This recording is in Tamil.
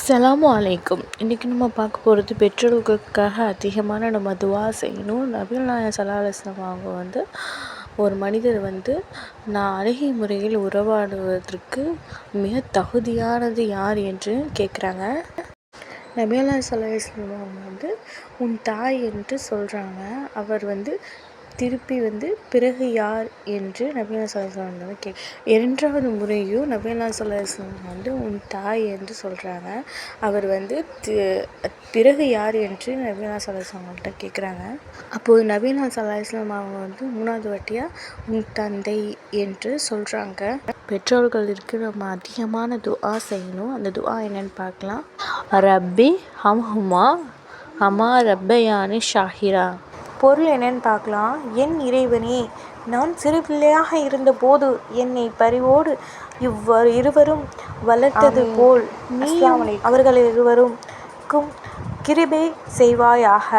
அஸ்ஸலாமு அலைக்கும். இன்றைக்கி நம்ம பார்க்க போகிறது பெற்றோர்களுக்காக அதிகமான நம்ம துவா செய்யணும். நபிகள் நாயகம் ஸல்லல்லாஹு அலைஹி வஸல்லம் அவங்க ஒரு மனிதர் நான் அழகிய முறையில் உறவாடுவதற்கு மிக தகுதியானது யார் என்று கேட்குறாங்க. நபிகள் நாயகம் ஸல்லல்லாஹு அலைஹி வஸல்லம் அவங்க உன் தாய் என்று சொல்கிறாங்க. அவர் திருப்பி பிறகு யார் என்று நபிகள் ஸல்லல்லாஹு அலைஹி வஸல்லம் இரண்டாவது முறையும் நபிகள் ஸல்லல்லாஹு அலைஹி வஸல்லம் உன் தாய் என்று சொல்கிறாங்க. அவர் பிறகு யார் என்று நபிகள் ஸல்லல்லாஹு அலைஹி வஸல்லம் கேட்குறாங்க. அப்போது நபிகள் ஸல்லல்லாஹு அலைஹி வஸல்லம் அவங்க மூணாவது வாட்டியாக உன் தந்தை என்று சொல்கிறாங்க. பெற்றோர்களுக்கு நம்ம அதிகமான துஆ செய்யணும். அந்த துஆ என்னன்னு பார்க்கலாம். ரப்பி ஹம்ஹுமா ஹமா ரப்பயானி ஷாஹிரா. பொருள் என்னன்னு பார்க்கலாம். என் இறைவனே, நான் சிறு பிள்ளையாக இருந்தபோது என்னை பரிவோடு இருவரும் வளர்த்தது போல் நீ அவர்கள் இருவருக்கும் கிருபை செய்வாயாக.